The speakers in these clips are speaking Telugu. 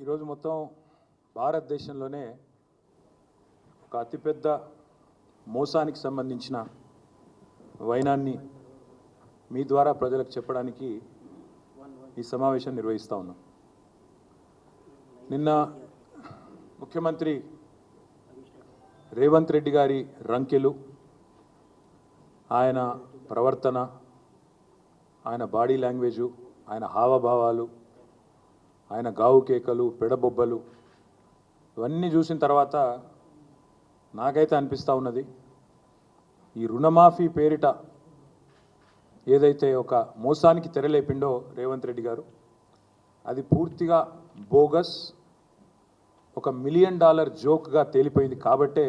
ఈరోజు మొత్తం భారతదేశంలోనే ఒక అతిపెద్ద మోసానికి సంబంధించిన వైనాన్ని మీ ద్వారా ప్రజలకు చెప్పడానికి ఈ సమావేశం నిర్వహిస్తూ ఉన్నాం. నిన్న ముఖ్యమంత్రి రేవంత్ రెడ్డి గారి రంకెలు, ఆయన ప్రవర్తన, ఆయన బాడీ లాంగ్వేజు, ఆయన హావభావాలు, ఆయన గావు కేకలు, పెడబొబ్బలు ఇవన్నీ చూసిన తర్వాత నాకైతే అనిపిస్తూ ఉన్నది, ఈ రుణమాఫీ పేరిట ఏదైతే ఒక మోసానికి తెరలేపిండో రేవంత్ రెడ్డి గారు, అది పూర్తిగా బోగస్, ఒక $1 మిలియన్ జోక్గా తేలిపోయింది. కాబట్టే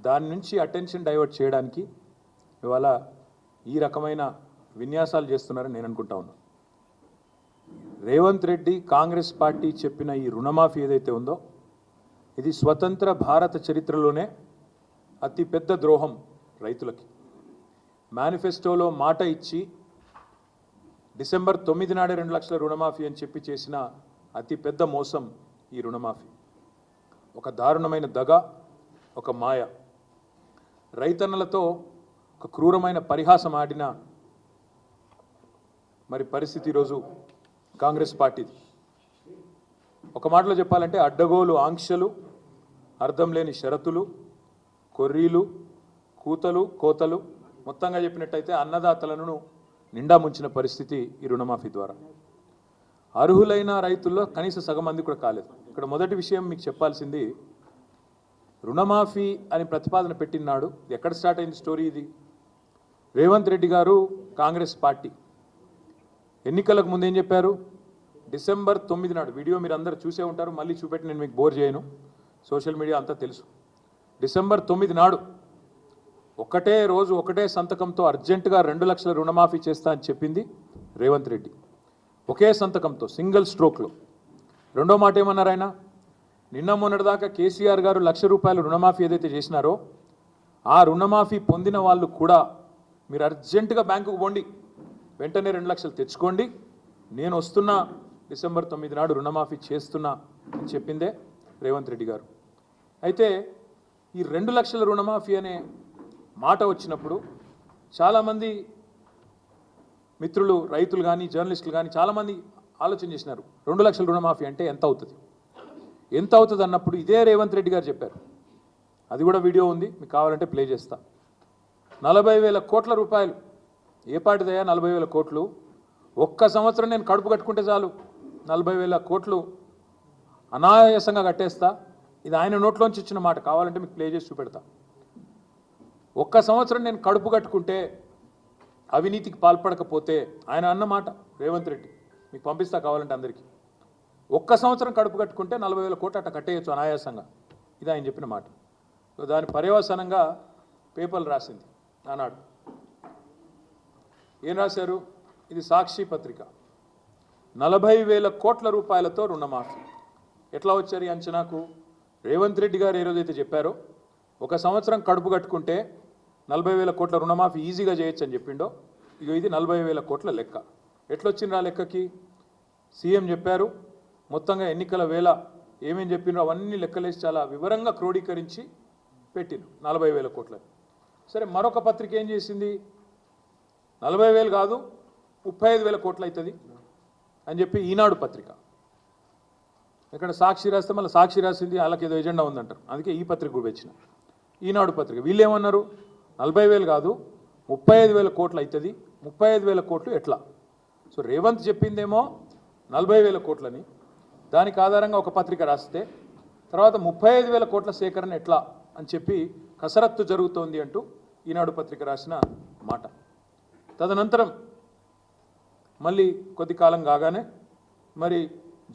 దాని నుంచి అటెన్షన్ డైవర్ట్ చేయడానికి ఇవాళ ఈ రకమైన విన్యాసాలు చేస్తున్నారని నేను అనుకుంటా ఉన్నాను. రేవంత్ రెడ్డి కాంగ్రెస్ పార్టీ చెప్పిన ఈ రుణమాఫీ ఏదైతే ఉందో ఇది స్వతంత్ర భారత చరిత్రలోనే అతిపెద్ద ద్రోహం రైతులకి. మేనిఫెస్టోలో మాట ఇచ్చి డిసెంబర్ 9 నాడే 2 లక్షల రుణమాఫీ అని చెప్పి చేసిన అతిపెద్ద మోసం ఈ రుణమాఫీ. ఒక దారుణమైన దగ, ఒక మాయ, రైతన్నలతో ఒక క్రూరమైన పరిహాసం ఆడిన మరి పరిస్థితి ఈరోజు కాంగ్రెస్ పార్టీది. ఒక మాటలో చెప్పాలంటే అడ్డగోలు ఆంక్షలు, అర్థం లేని షరతులు, కొర్రీలు, కూతలు, కోతలు, మొత్తంగా చెప్పినట్టయితే అన్నదాతలను నిండా ముంచిన పరిస్థితి ఈ రుణమాఫీ ద్వారా. అర్హులైన రైతుల్లో కనీస సగం మంది కూడా కాలేదు. ఇక్కడ మొదటి విషయం మీకు చెప్పాల్సింది, రుణమాఫీ అని ప్రతిపాదన పెట్టినాడు ఎక్కడ స్టార్ట్ అయింది స్టోరీ ఇది? రేవంత్ రెడ్డి గారు కాంగ్రెస్ పార్టీ ఎన్నికలకు ముందు ఏం చెప్పారు? డిసెంబర్ 9 నాడు, వీడియో మీరు అందరూ చూసే ఉంటారు, మళ్ళీ చూపెట్టి నేను మీకు బోర్ చేయను, సోషల్ మీడియా అంతా తెలుసు. డిసెంబర్ 9 నాడు ఒకటే రోజు ఒకటే సంతకంతో అర్జెంటుగా 2 లక్షల రుణమాఫీ చేస్తా అని చెప్పింది రేవంత్ రెడ్డి. ఒకే సంతకంతో, సింగిల్ స్ట్రోక్లో. రెండో మాట ఏమన్నారు ఆయన? నిన్న మొన్నటిదాకా కేసీఆర్ గారు ₹1,00,000 రుణమాఫీ ఏదైతే చేసినారో ఆ రుణమాఫీ పొందిన వాళ్ళు కూడా మీరు అర్జెంటుగా బ్యాంకుకు పోండి, వెంటనే 2 లక్షలు తెచ్చుకోండి, నేను వస్తున్నా, డిసెంబర్ 9 నాడు రుణమాఫీ చేస్తున్నా అని చెప్పిందే రేవంత్ రెడ్డి గారు. అయితే ఈ 2 లక్షల రుణమాఫీ అనే మాట వచ్చినప్పుడు చాలామంది మిత్రులు, రైతులు కానీ, జర్నలిస్టులు కానీ చాలామంది ఆలోచన చేసినారు, 2 లక్షల రుణమాఫీ అంటే ఎంత అవుతుంది, ఎంత అవుతుంది అన్నప్పుడు ఇదే రేవంత్ రెడ్డి గారు చెప్పారు. అది కూడా వీడియో ఉంది, మీకు కావాలంటే ప్లే చేస్తా. 40,000 కోట్ల రూపాయలు. ఏ పాటిదయ్యా 40,000 కోట్లు? ఒక్క సంవత్సరం నేను కడుపు కట్టుకుంటే చాలు 40,000 కోట్లు అనాయాసంగా కట్టేస్తా. ఇది ఆయన నోట్లోంచి ఇచ్చిన మాట, కావాలంటే మీకు ప్లే చేసి చూపెడతా. ఒక్క సంవత్సరం నేను కడుపు కట్టుకుంటే, అవినీతికి పాల్పడకపోతే, ఆయన అన్న మాట రేవంత్ రెడ్డి, మీకు పంపిస్తా కావాలంటే అందరికీ. ఒక్క సంవత్సరం కడుపు కట్టుకుంటే 40,000 కోట్లు అట్లా కట్టేయచ్చు అనాయాసంగా, ఇది ఆయన చెప్పిన మాట. దాని పర్యవసానంగా పేపర్లు రాసింది ఆనాడు. ఏం రాశారు? ఇది సాక్షి పత్రిక. 40,000 కోట్ల రూపాయలతో రుణమాఫీ. ఎట్లా వచ్చారు ఈ అంచనాకు? రేవంత్ రెడ్డి గారు ఏ రోజైతే చెప్పారో ఒక సంవత్సరం కడుపు కట్టుకుంటే 40,000 కోట్ల రుణమాఫీ ఈజీగా చేయొచ్చు అని చెప్పిండో, ఇక ఇది 40,000 కోట్ల లెక్క. ఎట్లొచ్చిండ్రు ఆ లెక్కకి? సీఎం చెప్పారు, మొత్తంగా ఎన్నికల వేళ ఏమేం చెప్పిండ్రో అవన్నీ లెక్కలేసి చాలా వివరంగా క్రోడీకరించి పెట్టిండ్రు 40,000 కోట్లని. సరే, మరొక పత్రిక ఏం చేసింది? 40,000 కాదు 35,000 కోట్లు అవుతుంది అని చెప్పి ఈనాడు పత్రిక. ఇక్కడ సాక్షి రాస్తే మళ్ళీ సాక్షి రాసింది వాళ్ళకి ఏదో ఎజెండా ఉందంటారు, అందుకే ఈ పత్రిక కూడా వచ్చిన. ఈనాడు పత్రిక వీళ్ళు ఏమన్నారు? 40,000 కాదు 35,000 కోట్లు అవుతుంది. 35,000 కోట్లు ఎట్లా? సో రేవంత్ చెప్పిందేమో 40,000 కోట్లని, దానికి ఆధారంగా ఒక పత్రిక రాస్తే తర్వాత 35,000 కోట్ల సేకరణ ఎట్లా అని చెప్పి కసరత్తు జరుగుతోంది అంటూ ఈనాడు పత్రిక రాసిన మాట. తదనంతరం మళ్ళీ కొద్ది కాలం కాగానే మరి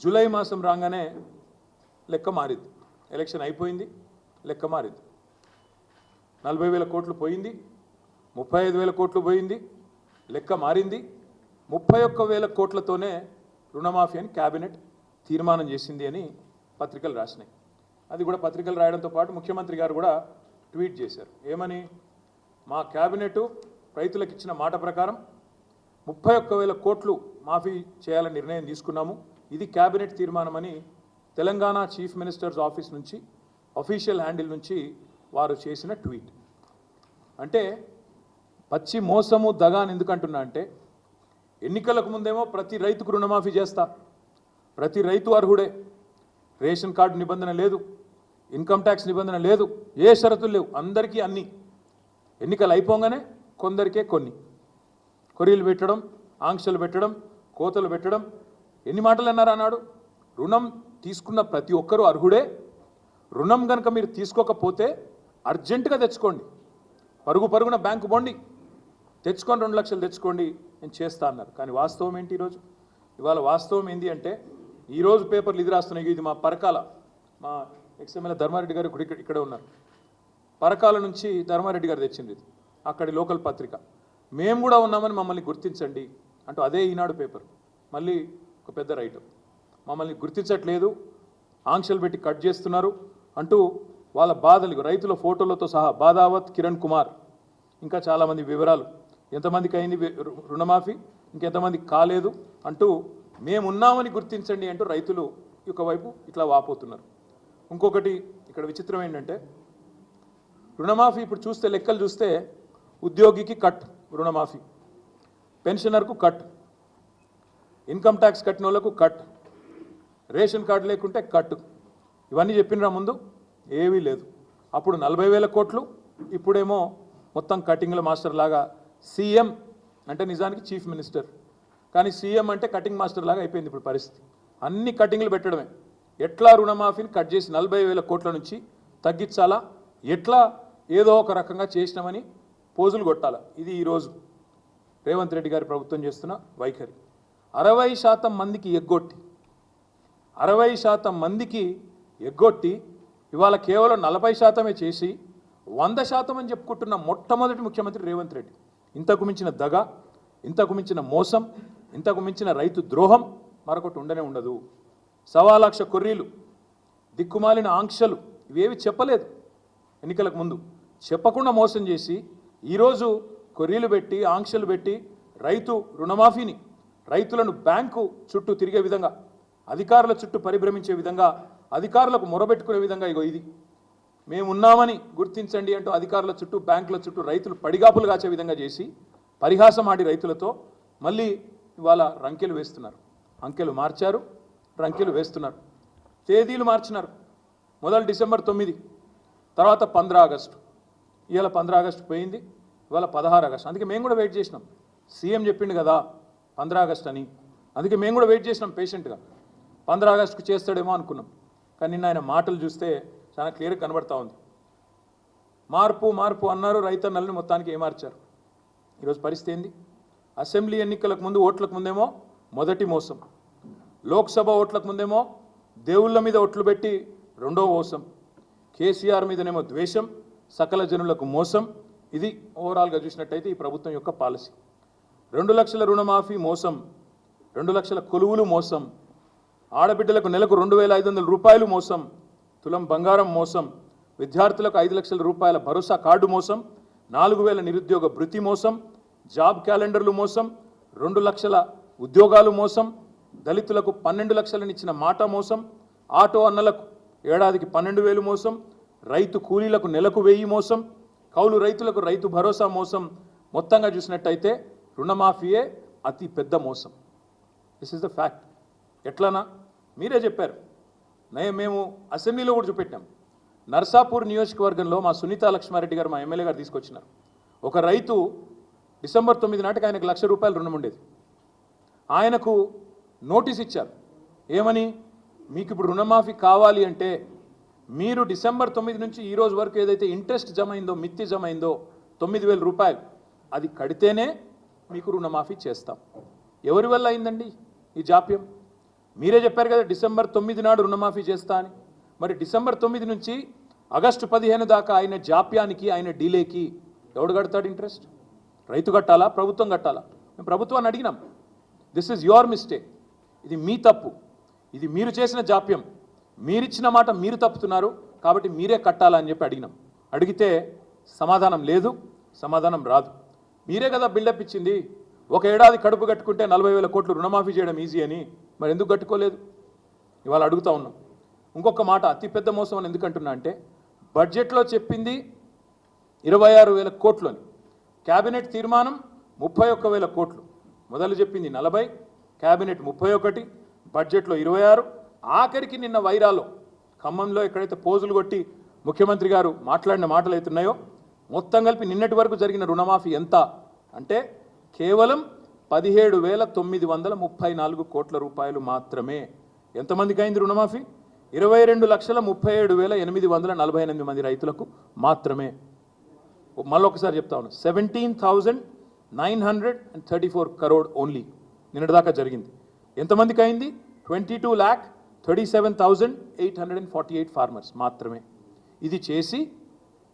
జూలై మాసం రాగానే లెక్క మారింది. ఎలక్షన్ అయిపోయింది, లెక్క మారింది. 40,000 కోట్లు పోయింది, 35,000 కోట్లు పోయింది, లెక్క మారింది. 31,000 కోట్లతోనే రుణమాఫీ అని క్యాబినెట్ తీర్మానం చేసింది అని పత్రికలు రాసినాయి. అది కూడా పత్రికలు రాయడంతో పాటు ముఖ్యమంత్రి గారు కూడా ట్వీట్ చేశారు. ఏమని? మా క్యాబినెట్ రైతులకు ఇచ్చిన మాట ప్రకారం 31,000 కోట్లు మాఫీ చేయాలని నిర్ణయం తీసుకున్నాము. ఇది క్యాబినెట్ తీర్మానమని తెలంగాణ చీఫ్ మినిస్టర్స్ ఆఫీస్ నుంచి అఫీషియల్ హ్యాండిల్ నుంచి వారు చేసిన ట్వీట్. అంటే పచ్చి మోసము దగా అని ఎందుకంటున్నా అంటే ఎన్నికలకు ముందేమో ప్రతి రైతుకు రుణమాఫీ చేస్తా, ప్రతి రైతు అర్హుడే, రేషన్ కార్డు నిబంధన లేదు, ఇన్కమ్ ట్యాక్స్ నిబంధన లేదు, ఏ షరతులు లేవు, అందరికీ అన్నీ. ఎన్నికలు అయిపోగానే కొందరికే కొన్ని కొరీలు పెట్టడం, ఆంక్షలు పెట్టడం, కోతలు పెట్టడం. ఎన్ని మాటలు అన్నారు అన్నాడు. రుణం తీసుకున్న ప్రతి ఒక్కరూ అర్హుడే, రుణం కనుక మీరు తీసుకోకపోతే అర్జెంటుగా తెచ్చుకోండి, పరుగున బ్యాంకు పోండి, తెచ్చుకొని 2 లక్షలు తెచ్చుకోండి, నేను చేస్తా అన్నారు. కానీ వాస్తవం ఏంటి ఈరోజు? ఇవాళ వాస్తవం ఏంటి అంటే ఈరోజు పేపర్లు ఇది రాస్తున్నాయి. ఇది మా పరకాల, మా ఎక్స్ఎమ్మెల్యే ధర్మారెడ్డి గారు ఇక్కడే ఉన్నారు. పరకాల నుంచి ధర్మారెడ్డి గారు తెచ్చింది ఇది, అక్కడి లోకల్ పత్రిక. మేము కూడా ఉన్నామని మమ్మల్ని గుర్తించండి అంటూ అదే ఈనాడు పేపర్ మళ్ళీ ఒక పెద్ద రైటర్, మమ్మల్ని గుర్తించట్లేదు, ఆంక్షలు పెట్టి కట్ చేస్తున్నారు అంటూ వాళ్ళ బాధలు రైతుల ఫోటోలతో సహా బాదావత్ కిరణ్ కుమార్ ఇంకా చాలామంది వివరాలు, ఎంతమందికి అయింది రుణమాఫీ, ఇంకెంతమందికి కాలేదు అంటూ మేమున్నామని గుర్తించండి అంటూ రైతులు ఒకవైపు ఇట్లా వాపోతున్నారు. ఇంకొకటి ఇక్కడ విచిత్రం ఏంటంటే రుణమాఫీ ఇప్పుడు చూస్తే లెక్కలు చూస్తే ఉద్యోగికి కట్ రుణమాఫీ, పెన్షనర్కు కట్, ఇన్కమ్ ట్యాక్స్ కట్టిన వాళ్ళకు కట్, రేషన్ కార్డు లేకుంటే కట్. ఇవన్నీ చెప్పినరా ముందు? ఏవీ లేదు. అప్పుడు 40,000 కోట్లు, ఇప్పుడేమో మొత్తం కటింగ్ల మాస్టర్ లాగా. సీఎం అంటే నిజానికి చీఫ్ మినిస్టర్, కానీ సీఎం అంటే కటింగ్ మాస్టర్ లాగా అయిపోయింది ఇప్పుడు పరిస్థితి. అన్ని కటింగ్లు పెట్టడమే. ఎట్లా రుణమాఫీని కట్ చేసి 40,000 కోట్ల నుంచి తగ్గించాలా, ఎట్లా ఏదో ఒక రకంగా చేసినామని పోజులు కొట్టాలా. ఇది ఈరోజు రేవంత్ రెడ్డి గారి ప్రభుత్వం చేస్తున్న వైఖరి. 60% మందికి ఎగ్గొట్టి 60% మందికి ఎగ్గొట్టి ఇవాళ కేవలం 40% చేసి 100% అని చెప్పుకుంటున్న మొట్టమొదటి ముఖ్యమంత్రి రేవంత్ రెడ్డి. ఇంతకు మించిన దగ, ఇంతకు మించిన మోసం, ఇంతకు మించిన రైతు ద్రోహం మరొకటి ఉండనే ఉండదు. 1,00,000 కొర్రీలు, దిక్కుమాలిన ఆంక్షలు, ఇవేవి చెప్పలేదు ఎన్నికలకు ముందు. చెప్పకుండా మోసం చేసి ఈరోజు కొర్రీలు పెట్టి ఆంక్షలు పెట్టి రైతు రుణమాఫీని రైతులను బ్యాంకు చుట్టూ తిరిగే విధంగా, అధికారుల చుట్టూ పరిభ్రమించే విధంగా, అధికారులకు మొరబెట్టుకునే విధంగా ఇగో ఇది మేమున్నామని గుర్తించండి అంటూ అధికారుల చుట్టూ బ్యాంకుల చుట్టూ రైతులు పడిగాపులు కాచే విధంగా చేసి పరిహాసం ఆడి రైతులతో మళ్ళీ ఇవాళ రంకెలు వేస్తున్నారు. అంకెలు మార్చారు, రంకెలు వేస్తున్నారు, తేదీలు మార్చినారు. మొదలు డిసెంబర్ 9, తర్వాత 15 ఆగస్టు, ఇవాళ 15 ఆగస్టు పోయింది, ఇవాళ 16 ఆగస్టు. అందుకే మేము కూడా వెయిట్ చేసినాం. సీఎం చెప్పిండు కదా 15 ఆగస్టు అని, అందుకే మేము కూడా వెయిట్ చేసినాం పేషెంట్గా. 15 ఆగస్టుకు చేస్తాడేమో అనుకున్నాం, కానీ నిన్న ఆయన మాటలు చూస్తే చాలా క్లియర్గా కనబడతా ఉంది. మార్పు మార్పు అన్నారు, రైతన్నల్ని మొత్తానికి ఏమార్చారు. ఈరోజు పరిస్థితి ఏంది? అసెంబ్లీ ఎన్నికలకు ముందు ఓట్లకు ముందేమో మొదటి మోసం, లోక్సభ ఓట్లకు ముందేమో దేవుళ్ళ మీద ఒట్లు పెట్టి రెండో మోసం, కేసీఆర్ మీదనేమో ద్వేషం, సకల జనులకు మోసం. ఇది ఓవరాల్గా చూసినట్టయితే ఈ ప్రభుత్వం యొక్క పాలసీ. 2 లక్షల రుణమాఫీ మోసం, 2 లక్షల కొలువులు మోసం, ఆడబిడ్డలకు నెలకు 2,500 రూపాయలు మోసం, తులం బంగారం మోసం, విద్యార్థులకు 5 లక్షల రూపాయల భరోసా కార్డు మోసం, 4,000 నిరుద్యోగ భృతి మోసం, జాబ్ క్యాలెండర్లు మోసం, 2 లక్షల ఉద్యోగాలు మోసం, దళితులకు 12 లక్షలనిచ్చిన మాట మోసం, ఆటో అన్నలకు ఏడాదికి 12,000 మోసం, రైతు కూలీలకు నెలకు 1,000 మోసం, కౌలు రైతులకు రైతు భరోసా మోసం. మొత్తంగా చూసినట్టయితే రుణమాఫీయే అతి పెద్ద మోసం. This is the fact. ఎట్లనా మీరే చెప్పారు, మేము అసెంబ్లీలో కూడా చూపెట్టాం. నర్సాపూర్ నియోజకవర్గంలో మా సునీతా లక్ష్మారెడ్డి గారు, మా ఎమ్మెల్యే గారు తీసుకొచ్చినారు. ఒక రైతు డిసెంబర్ 9 నాటికి ఆయనకు 1,00,000 రూపాయలు రుణం ఉండేది. ఆయనకు నోటీస్ ఇచ్చారు, ఏమని? మీకు ఇప్పుడు రుణమాఫీ కావాలి అంటే మీరు డిసెంబర్ 9 నుంచి ఈ రోజు వరకు ఏదైతే ఇంట్రెస్ట్ జమ అయిందో, మిత్తి జమ అయిందో 9,000 రూపాయలు, అది కడితేనే మీకు రుణమాఫీ చేస్తాం. ఎవరి వల్ల అయిందండి ఈ జాప్యం? మీరే చెప్పారు కదా డిసెంబర్ 9 నాడు రుణమాఫీ చేస్తా అని. మరి డిసెంబర్ 9 నుంచి ఆగస్టు 15 దాకా ఆయన జాప్యానికి, ఆయన డిలేకి ఎవడు కడతాడు ఇంట్రెస్ట్? రైతు కట్టాలా, ప్రభుత్వం కట్టాలా? మేము ప్రభుత్వాన్ని అడిగినాం, దిస్ ఈజ్ యువర్ మిస్టేక్, ఇది మీ తప్పు, ఇది మీరు చేసిన జాప్యం, మీరిచ్చిన మాట మీరు తప్పుతున్నారు, కాబట్టి మీరే కట్టాలని చెప్పి అడిగినాం. అడిగితే సమాధానం లేదు, సమాధానం రాదు. మీరే కదా బిల్డప్ ఇచ్చింది, ఒక ఏడాది కడుపు కట్టుకుంటే 40,000 కోట్లు రుణమాఫీ చేయడం ఈజీ అని మరి ఎందుకు కట్టుకోలేదు? ఇవాళ అడుగుతా ఉన్నాం. ఇంకొక మాట, అతిపెద్ద మోసం అని ఎందుకంటున్నా అంటే, బడ్జెట్లో చెప్పింది 26,000 కోట్లు అని, క్యాబినెట్ తీర్మానం 31,000 కోట్లు, మొదలు చెప్పింది 40, క్యాబినెట్ 31, బడ్జెట్లో 26, ఆఖరికి నిన్న వైరాలో ఖమ్మంలో ఎక్కడైతే పోజులు కొట్టి ముఖ్యమంత్రి గారు మాట్లాడిన మాటలు అవుతున్నాయో మొత్తం కలిపి నిన్నటి వరకు జరిగిన రుణమాఫీ ఎంత అంటే కేవలం 17,934 కోట్ల రూపాయలు మాత్రమే. ఎంతమందికి అయింది రుణమాఫీ? 22,37,848 మంది రైతులకు మాత్రమే. మళ్ళొకసారి చెప్తా ఉన్నాను, 17,934 crore ఓన్లీ నిన్నటిదాకా జరిగింది. ఎంతమందికి అయింది? 22,37,848 ఫార్మర్స్ మాత్రమే. ఇది చేసి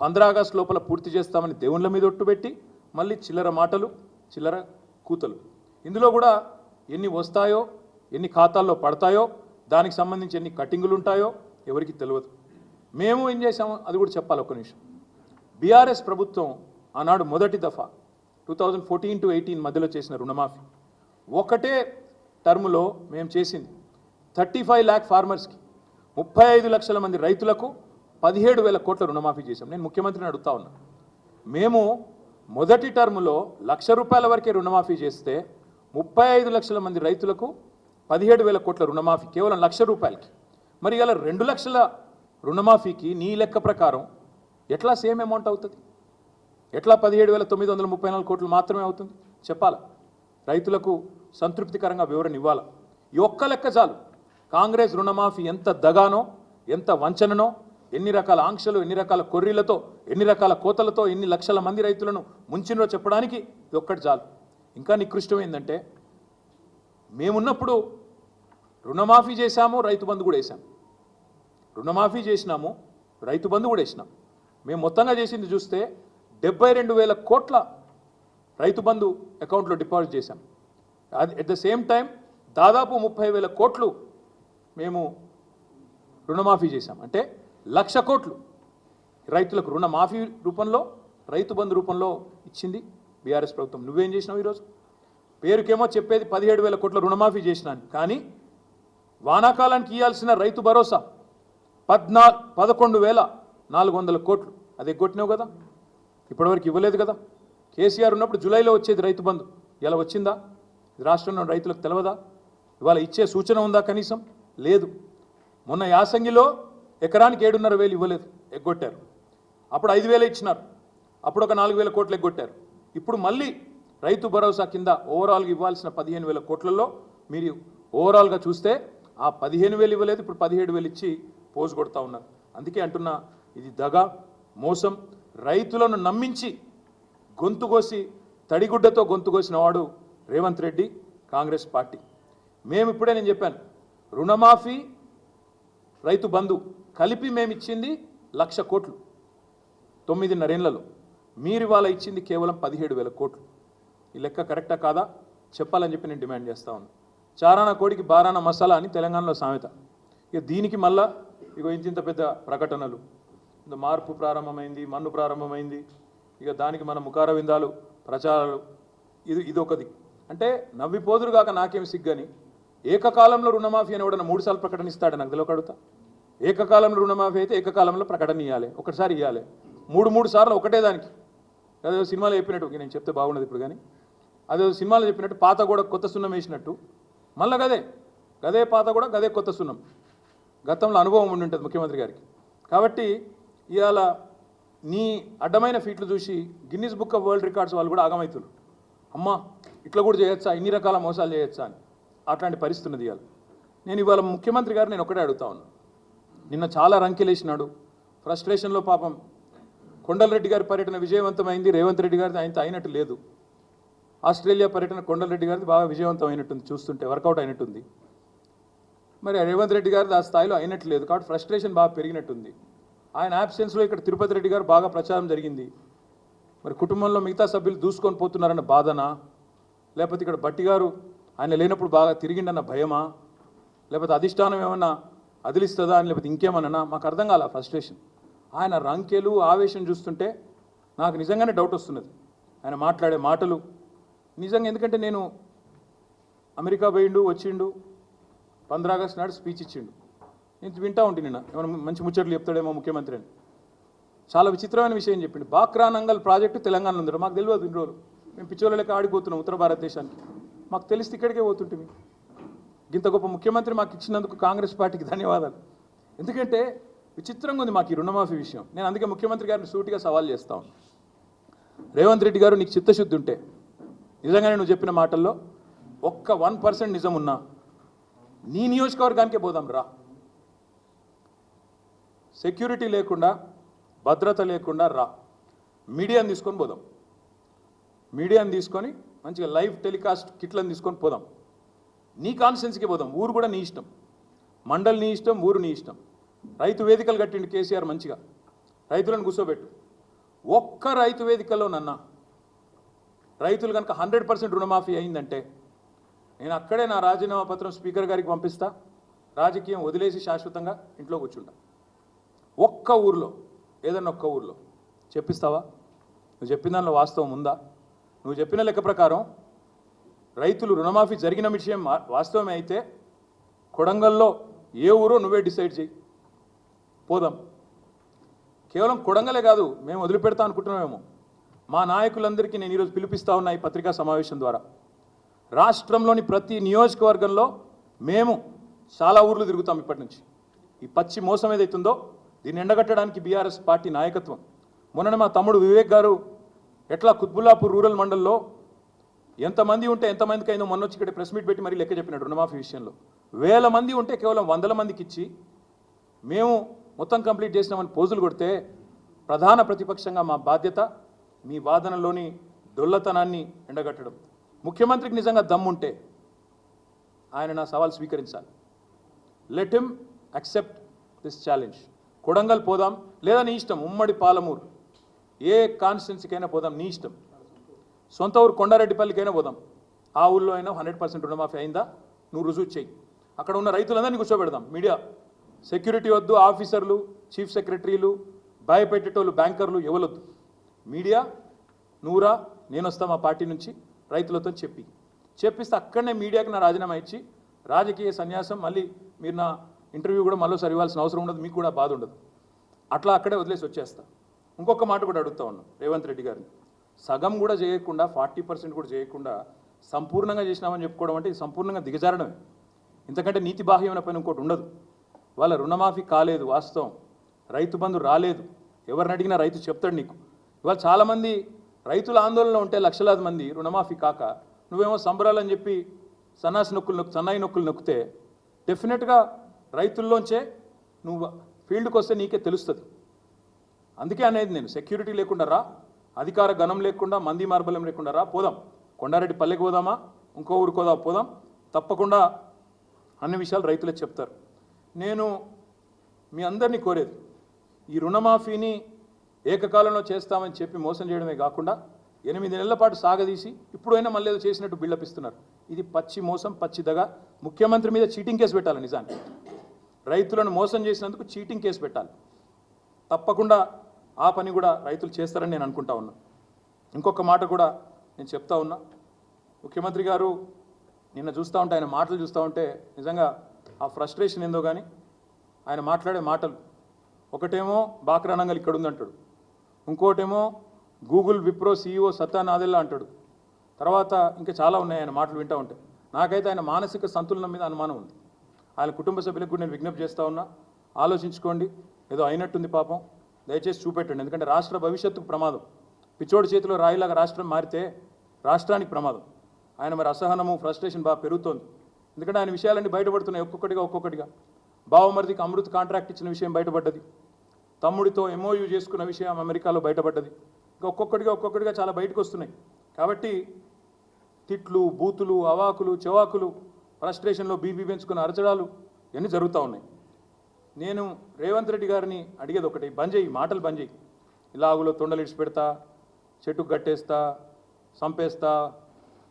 15 ఆగస్టు లోపల పూర్తి చేస్తామని దేవుళ్ళ మీద ఒట్టుపెట్టి మళ్ళీ చిల్లర మాటలు, చిల్లర కూతలు. ఇందులో కూడా ఎన్ని వస్తాయో, ఎన్ని ఖాతాల్లో పడతాయో, దానికి సంబంధించి ఎన్ని కటింగులు ఉంటాయో ఎవరికి తెలియదు. మేము ఏం చేసామో అది కూడా చెప్పాలి ఒక్క నిమిషం. బీఆర్ఎస్ ప్రభుత్వం ఆనాడు మొదటి దఫా 2014 to 18 మధ్యలో చేసిన రుణమాఫీ ఒకటే టర్ములో మేము చేసింది 35 lakh ఫార్మర్స్కి, 35 లక్షల మంది రైతులకు 17,000 కోట్ల రుణమాఫీ చేశాం. నేను ముఖ్యమంత్రిని అడుగుతా ఉన్నా, మేము మొదటి టర్ములో ₹1,00,000 వరకే రుణమాఫీ చేస్తే 35 లక్షల మంది రైతులకు 17,000 కోట్ల రుణమాఫీ కేవలం ₹1,00,000కి. మరి ఇలా 2 లక్షల రుణమాఫీకి నీ లెక్క ప్రకారం ఎట్లా సేమ్ అమౌంట్ అవుతుంది? ఎట్లా 17,934 కోట్లు మాత్రమే అవుతుంది? చెప్పాలా? రైతులకు సంతృప్తికరంగా వివరణ ఇవ్వాలా? ఈ ఒక్క లెక్క చాలు. కాంగ్రెస్ రుణమాఫీ ఎంత దగానో, ఎంత వంచననో, ఎన్ని రకాల ఆంక్షలు, ఎన్ని రకాల కొర్రీలతో, ఎన్ని రకాల కోతలతో, ఎన్ని లక్షల మంది రైతులను ముంచినో చెప్పడానికి ఇది ఒక్కటి చాలు. ఇంకా నికృష్టమైందంటే, మేమున్నప్పుడు రుణమాఫీ చేశాము, రైతు బంధు కూడా వేసాము. రుణమాఫీ చేసినాము, రైతు బంధు కూడా వేసినాం. మేము మొత్తంగా చేసింది చూస్తే 72,000 కోట్ల రైతు బంధు అకౌంట్లో డిపాజిట్ చేశాం. అది ఎట్ ద సేమ్ టైం దాదాపు 30,000 కోట్లు మేము రుణమాఫీ చేశాం. అంటే 1,00,000 కోట్లు రైతులకు రుణమాఫీ రూపంలో, రైతు బంధు రూపంలో ఇచ్చింది బీఆర్ఎస్ ప్రభుత్వం. నువ్వేం చేసినావు? ఈరోజు పేరుకేమో చెప్పేది 17,000 కోట్ల రుణమాఫీ చేసినాను, కానీ వానాకాలానికి ఇవ్వాల్సిన రైతు భరోసా 11,400 కోట్లు అది ఎగ్గొట్టినావు కదా, ఇప్పటివరకు ఇవ్వలేదు కదా. కేసీఆర్ ఉన్నప్పుడు జూలైలో వచ్చేది రైతు బంధు, ఇలా వచ్చిందా? రాష్ట్రంలో రైతులకు తెలియదా? ఇవాళ ఇచ్చే సూచన ఉందా? కనీసం లేదు. మొన్న యాసంగిలో ఎకరానికి 7,500 ఇవ్వలేదు, ఎగ్గొట్టారు. అప్పుడు 5,000 ఇచ్చినారు, అప్పుడు ఒక 4,000 కోట్లు ఎగ్గొట్టారు. ఇప్పుడు మళ్ళీ రైతు భరోసా కింద ఓవరాల్గా ఇవ్వాల్సిన 15,000 కోట్లలో మీరు ఓవరాల్గా చూస్తే ఆ 15,000 ఇవ్వలేదు, ఇప్పుడు 17,000 ఇచ్చి పోజు కొడతా ఉన్నారు. అందుకే అంటున్నా, ఇది దగా, మోసం. రైతులను నమ్మించి గొంతుకోసి, తడిగుడ్డతో గొంతుకోసిన వాడు రేవంత్ రెడ్డి, కాంగ్రెస్ పార్టీ. మేము ఇప్పుడే నేను చెప్పాను, రుణమాఫీ, రైతు బంధు కలిపి మేము ఇచ్చింది 1,00,000 కోట్లు 9.5 ఏళ్లలో. మీరు ఇవాళ ఇచ్చింది కేవలం 17,000 కోట్లు. ఈ లెక్క కరెక్టా కాదా చెప్పాలని చెప్పి నేను డిమాండ్ చేస్తా ఉన్నాను. చారానా కోడికి బారానా మసాలా అని తెలంగాణలో సామెత. ఇక దీనికి మళ్ళా ఇక ఇంత పెద్ద ప్రకటనలు, మార్పు ప్రారంభమైంది, మన్ను ప్రారంభమైంది, ఇక దానికి మన ముఖార విందాలు, ప్రచారాలు, ఇదొకది. అంటే నవ్విపోదురు కాక నాకేం సిగ్గని, ఏకకాలంలో రుణమాఫీ అని కూడా 3 సార్లు ప్రకటనిస్తాడు. నాకు తెలియక అడుగుతా, ఏకకాలంలో రుణమాఫీ అయితే ఏకకాలంలో ప్రకటన ఇవ్వాలి, ఒకటిసారి ఇవ్వాలి. 3 సార్లు ఒకటే దానికి. అదే సినిమాలో చెప్పినట్టు, నేను చెప్తే బాగుండదు ఇప్పుడు, కానీ అదే సినిమాలో చెప్పినట్టు పాత కూడా కొత్త సున్నం వేసినట్టు మళ్ళీ గదే పాత కూడా గదే కొత్త సున్నం. గతంలో అనుభవం ఉండి ఉంటుంది ముఖ్యమంత్రి గారికి. కాబట్టి ఇవాళ నీ అడ్డమైన ఫీట్లు చూసి Guinness book of world records వాళ్ళు కూడా ఆగమవుతున్నారు. అమ్మా ఇట్లా కూడా చేయొచ్చా, ఇన్ని రకాల మోసాలు చేయొచ్చా అని. అట్లాంటి పరిస్థితి ఉన్నది ఇవాళ. నేను ఇవాళ ముఖ్యమంత్రి గారు నేను ఒకటే అడుగుతా ఉన్నాను. నిన్న చాలా రంకెలేసినాడు, ఫ్రస్ట్రేషన్లో పాపం. కొండలరెడ్డి గారి పర్యటన విజయవంతమైంది, రేవంత్ రెడ్డి గారిది ఆయనతో అయినట్టు లేదు. ఆస్ట్రేలియా పర్యటన కొండలరెడ్డి గారిది బాగా విజయవంతం అయినట్టుంది, చూస్తుంటే వర్కౌట్ అయినట్టుంది. మరి రేవంత్ రెడ్డి గారిది ఆ స్థాయిలో అయినట్టు లేదు, కాబట్టి ఫ్రస్ట్రేషన్ బాగా పెరిగినట్టుంది. ఆయన యాబ్సెన్స్లో ఇక్కడ తిరుపతి రెడ్డి గారు బాగా ప్రచారం జరిగింది. మరి కుటుంబంలో మిగతా సభ్యులు దూసుకొని పోతున్నారన్న బాధనా, లేకపోతే ఇక్కడ బట్టి గారు ఆయన లేనప్పుడు బాగా తిరిగిండన్న భయమా, లేకపోతే అధిష్టానం ఏమన్నా అదిలిస్తుందా అని, లేకపోతే ఇంకేమన్నా మాకు అర్థం కాల ఫ్రస్ట్రేషన్. ఆయన రంకెలు, ఆవేశం చూస్తుంటే నాకు నిజంగానే డౌట్ వస్తున్నది. ఆయన మాట్లాడే మాటలు నిజంగా ఎందుకంటే నేను అమెరికా పోయిండు వచ్చిండు 15 ఆగస్టు నాడు స్పీచ్ ఇచ్చిండు. నేను వింటా ఉంటే నిన్న ఏమైనా మంచి ముచ్చట్లు చెప్తాడేమో ముఖ్యమంత్రి అని. చాలా విచిత్రమైన విషయం చెప్పిండు. బాక్రా నంగల్ ప్రాజెక్టు తెలంగాణలో ఉంది. మాకు తెలియదు ఇన్ని రోజులు. మేము పిచ్చోళ్ళ లెక్క ఆడిపోతున్నాం ఉత్తర భారతదేశానికి. మాకు తెలిస్తే ఇక్కడికే పోతుంటే ఇంత గొప్ప ముఖ్యమంత్రి మాకు ఇచ్చినందుకు కాంగ్రెస్ పార్టీకి ధన్యవాదాలు. ఎందుకంటే విచిత్రంగా ఉంది మాకు ఈ రుణమాఫీ విషయం. నేను అందుకే ముఖ్యమంత్రి గారిని సూటిగా సవాల్ చేస్తాను. రేవంత్ రెడ్డి గారు, నీకు చిత్తశుద్ధి ఉంటే నిజంగానే నువ్వు చెప్పిన మాటల్లో ఒక్క 1% నిజం ఉన్నా నీ నియోజకవర్గానికే పోదాం రా. సెక్యూరిటీ లేకుండా, భద్రత లేకుండా రా. మీడియాని తీసుకొని పోదాం. మీడియాని తీసుకొని మంచిగా లైవ్ టెలికాస్ట్ కిట్లను తీసుకొని పోదాం. నీ కాన్స్టిట్యున్సీకి పోదాం. ఊరు కూడా నీ ఇష్టం, మండలి నీ ఇష్టం, ఊరు నీ ఇష్టం. రైతు వేదికలు కట్టిండు కేసీఆర్ మంచిగా. రైతులను కూర్చోబెట్టు. ఒక్క రైతు వేదికలో నన్న రైతులు కనుక 100% రుణమాఫీ అయిందంటే నేను అక్కడే నా రాజీనామా పత్రం స్పీకర్ గారికి పంపిస్తా. రాజకీయం వదిలేసి శాశ్వతంగా ఇంట్లో కూర్చుంటా. ఒక్క ఊర్లో, ఏదన్నా ఒక్క ఊర్లో చెప్పిస్తావా? నువ్వు చెప్పిన దానిలో వాస్తవం ఉందా? నువ్వు చెప్పిన లెక్క ప్రకారం రైతులు రుణమాఫీ జరిగిన విషయం వాస్తవమే అయితే కొడంగల్లో ఏ ఊరో నువ్వే డిసైడ్ చేయి, పోదాం. కేవలం కొడంగలే కాదు, మేము వదిలిపెడతా అనుకుంటున్నామేమో. మా నాయకులందరికీ నేను ఈరోజు పిలిపిస్తా ఉన్నా ఈ పత్రికా సమావేశం ద్వారా. రాష్ట్రంలోని ప్రతి నియోజకవర్గంలో మేము చాలా ఊర్లు తిరుగుతాం ఇప్పటి నుంచి. ఈ పచ్చి మోసం ఏదైతుందో దీన్ని ఎండగట్టడానికి బీఆర్ఎస్ పార్టీ నాయకత్వం. మొన్న మా తమ్ముడు వివేక్ గారు ఎట్లా కుత్బుల్లాపూర్ రూరల్ మండల్లో ఎంతమంది ఉంటే ఎంతమందికి అయిందో మొన్న వచ్చి ఇక్కడ ప్రెస్ మీట్ పెట్టి మరీ లెక్క చెప్పినాడు. రుణమాఫీ విషయంలో 1000 మంది ఉంటే కేవలం 100 మందికి ఇచ్చి మేము మొత్తం కంప్లీట్ చేసినామని పోజులు కొడితే ప్రధాన ప్రతిపక్షంగా మా బాధ్యత మీ వాదనలోని డొల్లతనాన్ని ఎండగట్టడం. ముఖ్యమంత్రికి నిజంగా దమ్ముంటే ఆయన నా సవాల్ స్వీకరించాలి. Let him accept this challenge. Kodangal పోదాం, లేదా నీ ఇష్టం ఉమ్మడి పాలమూరు ఏ కాన్స్టిట్యున్సీకైనా పోదాం, నీ ఇష్టం. సొంత ఊరు కొండారెడ్డిపల్లికైనా పోదాం. ఆ ఊళ్ళో అయినా 100% రుణమాఫీ అయిందా నువ్వు రుజువు చేయి. అక్కడ ఉన్న రైతులందరినీ కూర్చోబెడదాం. మీడియా సెక్యూరిటీ వద్దు, ఆఫీసర్లు, చీఫ్ సెక్రటరీలు, భయపెట్టేటోళ్ళు, బ్యాంకర్లు ఎవరొద్దు. మీడియా నువ్వురా, నేను వస్తా మా పార్టీ నుంచి రైతులతో చెప్పిస్తే అక్కడనే మీడియాకి నా రాజీనామా ఇచ్చి రాజకీయ సన్యాసం. మళ్ళీ మీరు నా ఇంటర్వ్యూ కూడా మళ్ళీసారి ఇవ్వాల్సిన అవసరం ఉండదు, మీకు కూడా బాధ ఉండదు. అట్లా అక్కడే వదిలేసి వచ్చేస్తా. ఇంకొక మాట కూడా అడుగుతా ఉన్నాం రేవంత్ రెడ్డి గారిని. సగం కూడా చేయకుండా, 40% కూడా చేయకుండా సంపూర్ణంగా చేసినామని చెప్పుకోవడం అంటే ఇది సంపూర్ణంగా దిగజారడమే. ఇంతకంటే నీతి బాహ్యమైన పని ఇంకోటి ఉండదు. వాళ్ళ రుణమాఫీ కాలేదు వాస్తవం, రైతు బంధు రాలేదు. ఎవరిని అడిగినా రైతు చెప్తాడు నీకు. ఇవాళ చాలామంది రైతుల ఆందోళనలో ఉంటే లక్షలాది మంది రుణమాఫీ కాక నువ్వేమో సంబరాలని చెప్పి సన్నాయి నొక్కులు నొక్కితే డెఫినెట్గా రైతుల్లోంచే నువ్వు ఫీల్డ్కి వస్తే నీకే తెలుస్తుంది. అందుకే అనేది నేను, సెక్యూరిటీ లేకుండా రా, అధికార గణం లేకుండా, మంది మార్బలం లేకుండా రా, పోదాం. కొండారెడ్డి పల్లెకి పోదామా, ఇంకో ఊరికి పోదాం. తప్పకుండా అన్ని విషయాలు రైతులే చెప్తారు. నేను మీ అందరినీ కోరేది, ఈ రుణమాఫీని ఏకకాలంలో చేస్తామని చెప్పి మోసం చేయడమే కాకుండా 8 నెలల పాటు సాగదీసి ఇప్పుడైనా మళ్ళీ ఏదో చేసినట్టు బిల్డప్ ఇస్తున్నారు. ఇది పచ్చి మోసం, పచ్చిదగా. ముఖ్యమంత్రి మీద చీటింగ్ కేసు పెట్టాలి. నిజానికి రైతులను మోసం చేసినందుకు చీటింగ్ కేసు పెట్టాలి. తప్పకుండా ఆ పని కూడా రైతులు చేస్తారని నేను అనుకుంటా ఉన్నా. ఇంకొక మాట కూడా నేను చెప్తా ఉన్నా. ముఖ్యమంత్రి గారు నిన్న చూస్తూ ఉంటే, ఆయన మాటలు చూస్తూ ఉంటే నిజంగా ఆ ఫ్రస్ట్రేషన్ ఏందో కానీ ఆయన మాట్లాడే మాటలు, ఒకటేమో బాక్రా నంగల్ ఇక్కడ ఉందంటాడు, ఇంకోటేమో గూగుల్ విప్రో CEO సత్యా నాదెల్లా అంటాడు. తర్వాత ఇంకా చాలా ఉన్నాయి ఆయన మాటలు వింటూ ఉంటే. నాకైతే ఆయన మానసిక సంతులనం మీద అనుమానం ఉంది. ఆయన కుటుంబ సభ్యులకు కూడా నేను విజ్ఞప్తి చేస్తూ ఉన్నా, ఆలోచించుకోండి. ఏదో అయినట్టుంది పాపం, దయచేసి చూపెట్టండి. ఎందుకంటే రాష్ట్ర భవిష్యత్తుకు ప్రమాదం. పిచ్చోడి చేతిలో రాయిలాగా రాష్ట్రం మారితే రాష్ట్రానికి ప్రమాదం. ఆయన మరి అసహనము, ఫ్రస్ట్రేషన్ బాగా పెరుగుతోంది. ఎందుకంటే ఆయన విషయాలన్నీ బయటపడుతున్నాయి ఒక్కొక్కటిగా. బావమరిదికి అమృత్ కాంట్రాక్ట్ ఇచ్చిన విషయం బయటపడ్డది. తమ్ముడితో MOU చేసుకున్న విషయం అమెరికాలో బయటపడ్డది. ఇంకా ఒక్కొక్కటిగా చాలా బయటకు వస్తున్నాయి. కాబట్టి తిట్లు, బూతులు, అవాకులు, చెవాకులు, ఫ్రస్ట్రేషన్లో బీపీ పెంచుకున్న అరచడాలు ఇవన్నీ జరుగుతూ ఉన్నాయి. నేను రేవంత్ రెడ్డి గారిని అడిగేది ఒకటి, బంద్ చేయి, మాటలు బంద్ చేయి. ఇలాగులో తొండలు ఇడిచి పెడతా, చెట్టుకు కట్టేస్తా, సంపేస్తా,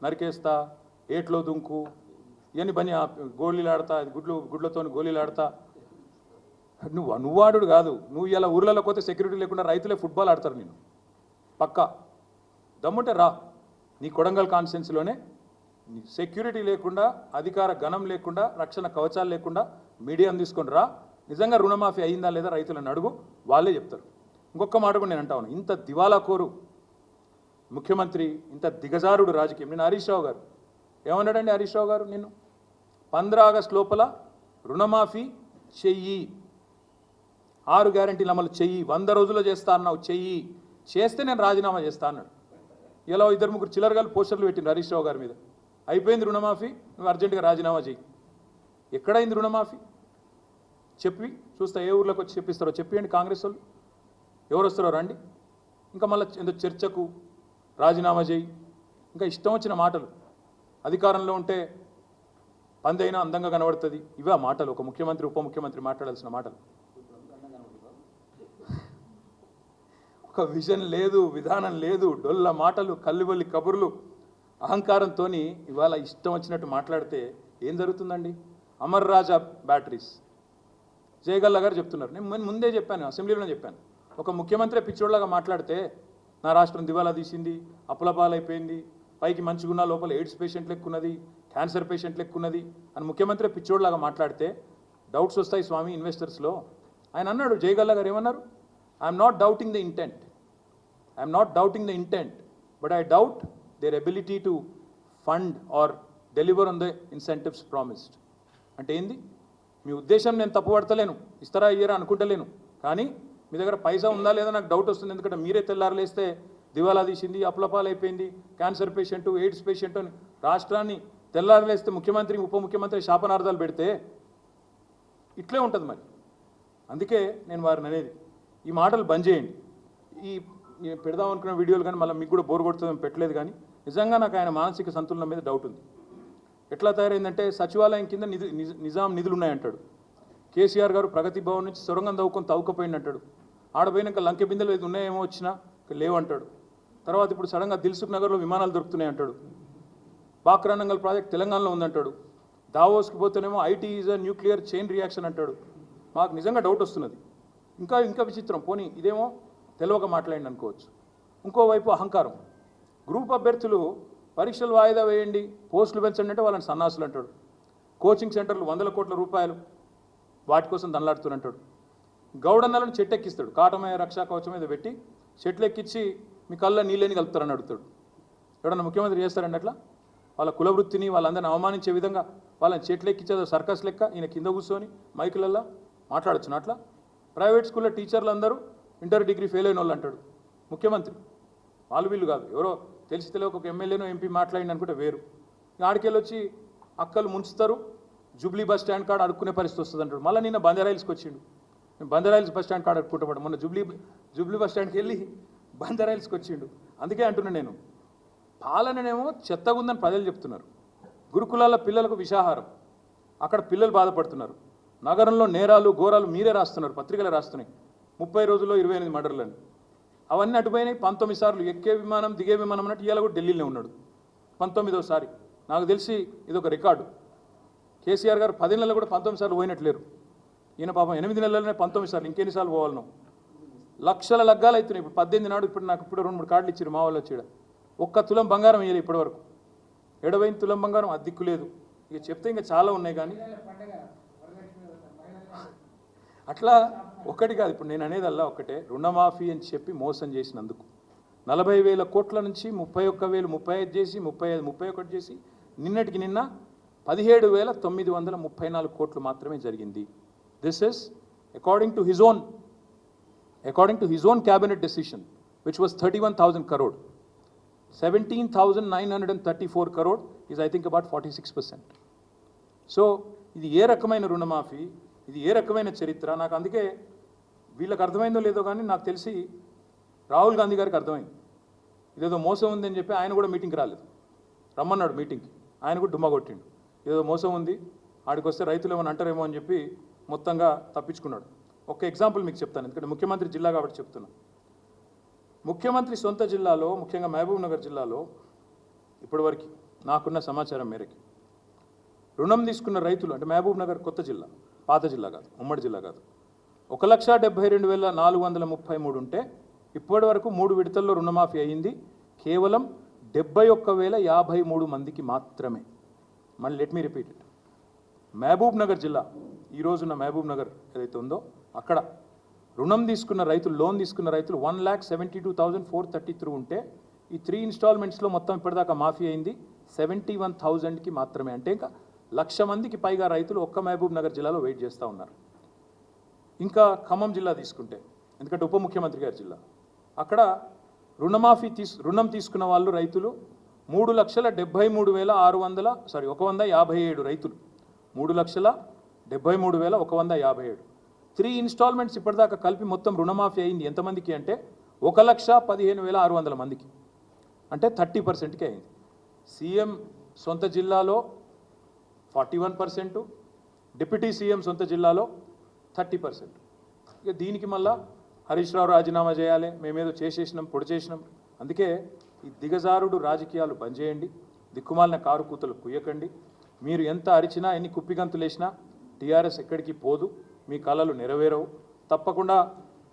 నరికేస్తా, ఏట్లో దుంకు, ఇవన్నీ పని. గోళీలు ఆడతా, గుడ్లతో గోళీలు ఆడతా. నువ్వు ఆడు కాదు. నువ్వు ఇలా ఊర్లలో పోతే సెక్యూరిటీ లేకుండా రైతులే ఫుట్బాల్ ఆడతారు. నేను పక్కా దమ్ముంటే రా, నీ కొడంగల్ కాన్స్టిట్యున్సీలోనే సెక్యూరిటీ లేకుండా, అధికార గణం లేకుండా, రక్షణ కవచాలు లేకుండా మీడియాను తీసుకొని రా, నిజంగా రుణమాఫీ అయిందా లేదా రైతులను అడుగు, వాళ్ళే చెప్తారు. ఇంకొక మాట కూడా నేను అంటా ఉన్నాను, ఇంత దివాలా కోరు ముఖ్యమంత్రి, ఇంత దిగజారుడు రాజకీయం. నేను హరీష్ రావు గారు ఏమన్నాడండి? హరీష్ రావు గారు నిన్ను 15 ఆగస్టు లోపల రుణమాఫీ చెయ్యి, 6 గ్యారెంటీలు అమలు చెయ్యి, 100 రోజుల్లో చేస్తా అన్నావు, చెయ్యి, చేస్తే నేను రాజీనామా చేస్తా అన్నాడు. ఇలా 2-3 చిల్లరగాలు పోస్టర్లు పెట్టిండు హరీష్ రావు గారి మీద. అయిపోయింది రుణమాఫీ, నువ్వు అర్జెంటుగా రాజీనామా చెయ్యి. ఎక్కడైంది రుణమాఫీ? చెప్పి చూస్తా, ఏ ఊర్లోకి వచ్చి చెప్పిస్తారో చెప్పండి. కాంగ్రెస్ వాళ్ళు ఎవరు వస్తారో రండి. ఇంకా మళ్ళీ ఏదో చర్చకు రాజీనామా చేయి, ఇంకా ఇష్టం వచ్చిన మాటలు. అధికారంలో ఉంటే పందైనా అందంగా కనబడుతుంది, ఇవే ఆ మాటలు. ఒక ముఖ్యమంత్రి, ఉప ముఖ్యమంత్రి మాట్లాడాల్సిన మాటలు. ఒక విజన్ లేదు, విధానం లేదు, డొల్ల మాటలు, కల్లిబొల్లి కబుర్లు, అహంకారంతో ఇవాళ ఇష్టం వచ్చినట్టు మాట్లాడితే ఏం జరుగుతుందండి? అమర్ రాజా బ్యాటరీస్ జయగల్లా గారు చెప్తున్నారు. నేను ముందే చెప్పాను, అసెంబ్లీలో చెప్పాను, ఒక ముఖ్యమంత్రి పిచ్చోళ్ళగా మాట్లాడితే నా రాష్ట్రం దివాలా తీసింది, అప్పులపాలైపోయింది, పైకి మంచిగున్న లోపల ఎయిడ్స్ పేషెంట్ లెక్కున్నది, క్యాన్సర్ పేషెంట్ లెక్కున్నది అని ముఖ్యమంత్రి పిచ్చోళ్ళగా మాట్లాడితే డౌట్స్ వస్తాయి స్వామి ఇన్వెస్టర్స్లో. ఆయన అన్నాడు, జయగల్లా గారు ఏమన్నారు? I'm not doubting the intent, I'm not doubting the intent, but I doubt there ability to fund or deliver on the incentives promised. అంటే ఏంది? మీ ఉద్దేశం నేను తప్పుపడతలేను, ఇస్తారా ఇయ్యరా అనుకుంటలేను, కానీ మీ దగ్గర పైసా ఉందా లేదా నాకు డౌట్ వస్తుంది. ఎందుకంటే మీరే తెల్లారలేస్తే దివాలా తీసింది, అప్పులపాలైపోయింది, క్యాన్సర్ పేషెంట్, ఎయిడ్స్ పేషెంట్ అని రాష్ట్రాన్ని తెల్లారలేస్తే ముఖ్యమంత్రి, ఉప ముఖ్యమంత్రి శాపనార్థాలు పెడితే ఇట్లే ఉంటుంది మరి. అందుకే నేను వారిని అనేది, ఈ మాటలు బంద్ చేయండి. ఈ పెడదాం అనుకున్న వీడియోలు కానీ మళ్ళీ మీకు కూడా బోర్ కొడుతుందని పెట్టలేదు. కానీ నిజంగా నాకు ఆయన మానసిక సంతులనం మీద డౌట్ ఉంది. ఎట్లా తయారైందంటే సచివాలయం కింద నిజాం నిధులు ఉన్నాయంటాడు. కేసీఆర్ గారు ప్రగతి భవన్ నుంచి సొరంగం తవ్వుకపోయింది అంటాడు. ఆడపోయినాక లంకె బిందెలు ఏది ఉన్నాయేమో వచ్చినా లేవంటాడు. తర్వాత ఇప్పుడు సడన్గా దిల్సుఖ్ నగర్లో విమానాలు దొరుకుతున్నాయి అంటాడు. బాక్రానంగల్ ప్రాజెక్ట్ తెలంగాణలో ఉందంటాడు. దావోస్కి పోతేనేమో IT is a nuclear chain reaction అంటాడు. మాకు నిజంగా డౌట్ వస్తున్నది. ఇంకా విచిత్రం, పోనీ ఇదేమో తెలియక మాట్లాడింది అనుకోవచ్చు. ఇంకోవైపు అహంకారం. గ్రూప్ అభ్యర్థులు పరీక్షలు వాయిదా వేయండి, పోస్టులు పెంచండి అంటే వాళ్ళని సన్నాసులు అంటాడు. కోచింగ్ సెంటర్లు 100 కోట్ల రూపాయలు వాటి కోసం దండలాడుతున్నట్టాడు. గౌడన్నలను చెట్టెక్కిస్తాడు, కాటమయ రక్షా కవచం మీద పెట్టి చెట్లు ఎక్కించి మీ కళ్ళ నీళ్ళని కలుపుతారని అడుగుతాడు. ఎవడన్నా ముఖ్యమంత్రి చేస్తారండి అట్లా? వాళ్ళ కులవృత్తిని వాళ్ళందరిని అవమానించే విధంగా వాళ్ళని చెట్లు ఎక్కించేదో సర్కస్ లెక్క ఈయన కింద కూర్చొని మైకులల్లో మాట్లాడొచ్చును అట్లా? ప్రైవేట్ స్కూల్లో టీచర్లు అందరూ ఇంటర్ డిగ్రీ ఫెయిల్ అయిన వాళ్ళు అంటాడు ముఖ్యమంత్రి. వాళ్ళు వీళ్ళు కాదు, ఎవరో తెలిసి తెలియక ఒక ఎమ్మెల్యేనో ఎంపీ మాట్లాడింది అనుకుంటే వేరు. ఆడికెళ్ళి వచ్చి అక్కలు ముంచుతారు, జూబ్లీ బస్ స్టాండ్ కాడ అడుక్కునే పరిస్థితి వస్తుంది అంటాడు. మళ్ళీ నిన్న బంజారాయిల్స్కి వచ్చిండు, బంజారాయిల్స్ బస్ స్టాండ్ కాడ అడుక్కుంటాడు. మొన్న జూబ్లీ బస్ స్టాండ్కి వెళ్ళి బంజారాయిల్స్కి వచ్చిండు. అందుకే అంటున్నాను నేను, పాలననేమో చెత్తగా ఉందని ప్రజలు చెప్తున్నారు. గురుకులాల పిల్లలకు విషాహారం, అక్కడ పిల్లలు బాధపడుతున్నారు. నగరంలో నేరాలు ఘోరాలు మీరే రాస్తున్నారు, పత్రికలు రాస్తున్నాయి. 30 రోజుల్లో 28 మర్డర్లని. అవన్నీ అటుపోయినాయి. 19 సార్లు ఎక్కే విమానం దిగే విమానం అన్నట్టు ఇవాళ కూడా ఢిల్లీలో ఉన్నాడు 19వ సారి. నాకు తెలిసి ఇదొక రికార్డు. కేసీఆర్ గారు 10 నెలలు కూడా 19 సార్లు పోయినట్లేరు. ఈయన పాపం 8 నెలలనే 19 సార్లు, ఇంకెన్నిసార్లు పోవాలను? లక్షల లగ్గాలు అవుతున్నాయి. ఇప్పుడు 18 నాడు నాకు ఇప్పుడు 2-3 కార్డులు ఇచ్చారు మా వాళ్ళు వచ్చి. ఒక్క తులం బంగారం ఇవ్వలేదు ఇప్పటివరకు. 70 తులం బంగారం అద్దెక్కు లేదు. ఇక చెప్తే ఇంకా చాలా ఉన్నాయి. కానీ అట్లా ఒకటి కాదు. ఇప్పుడు నేను అనేదల్లా ఒకటే, రుణమాఫీ అని చెప్పి మోసం చేసినందుకు 40,000 కోట్ల నుంచి 31,000, 35 చేసి 35, 31 చేసి నిన్నటికి నిన్న 17,934 కోట్లు మాత్రమే జరిగింది. This is according to his own cabinet decision which was 31,000 crore. 17,934 crore is I think about 46%. So ఇది ఏ రకమైన రుణమాఫీ, ఇది ఏ రకమైన చరిత్ర? నాకు అందుకే వీళ్ళకి అర్థమైందో లేదో కానీ నాకు తెలిసి రాహుల్ గాంధీ గారికి అర్థమైంది ఇదేదో మోసం ఉందని చెప్పి. ఆయన కూడా మీటింగ్కి రాలేదు, రమ్మన్నాడు మీటింగ్కి, ఆయన కూడా డుమ్మా కొట్టిండు. ఏదో మోసం ఉంది, ఆడికి వస్తే రైతులు ఏమైనా అంటారేమో అని చెప్పి మొత్తంగా తప్పించుకున్నాడు. ఒక ఎగ్జాంపుల్ మీకు చెప్తాను, ఎందుకంటే ముఖ్యమంత్రి జిల్లా కాబట్టి చెప్తున్నా. ముఖ్యమంత్రి సొంత జిల్లాలో, ముఖ్యంగా మహబూబ్ నగర్ జిల్లాలో ఇప్పటివరకు నాకున్న సమాచారం మేరకి రుణం తీసుకున్న రైతులు, అంటే మహబూబ్ నగర్ కొత్త జిల్లా, పాత జిల్లా కాదు, ఉమ్మడి జిల్లా కాదు, 1,72,433 ఉంటే ఇప్పటి వరకు 3 విడతల్లో రుణమాఫీ అయ్యింది కేవలం 71,053 మందికి మాత్రమే. మళ్ళీ let me repeat it. Mahabubnagar జిల్లా, ఈ రోజున్న మహబూబ్ నగర్ ఏదైతే ఉందో అక్కడ రుణం తీసుకున్న రైతులు, లోన్ తీసుకున్న రైతులు 1,72,433 ఉంటే ఈ 3 ఇన్స్టాల్మెంట్స్లో మొత్తం ఇప్పటిదాకా మాఫీ అయింది 71,000కి మాత్రమే. అంటే ఇంకా 1,00,000 మందికి పైగా రైతులు ఒక్క మహబూబ్ నగర్ జిల్లాలో వెయిట్ చేస్తూ ఉన్నారు. ఇంకా ఖమ్మం జిల్లా తీసుకుంటే, ఎందుకంటే ఉప ముఖ్యమంత్రి గారి జిల్లా, అక్కడ రుణం తీసుకున్న వాళ్ళు రైతులు 157 రైతులు, 3,73,157. 3 ఇన్స్టాల్మెంట్స్ ఇప్పటిదాకా కలిపి మొత్తం రుణమాఫీ అయింది ఎంతమందికి అంటే 1,15,600 మందికి, అంటే 30%కి అయింది. సీఎం సొంత జిల్లాలో 41%, డిప్యూటీ సీఎం సొంత జిల్లాలో 30%. ఇక దీనికి మళ్ళా హరీష్ రావు రాజీనామా చేయాలి, మేమేదో చేసేసినాం, పొడి చేసినాం. అందుకే ఈ దిగజారుడు రాజకీయాలు బంద్ చేయండి, దిక్కుమాలిన కారు కూతలు కుయ్యకండి. మీరు ఎంత అరిచినా, ఎన్ని కుప్పిగంతులు వేసినా టీఆర్ఎస్ ఎక్కడికి పోదు, మీ కళలు నెరవేరవు. తప్పకుండా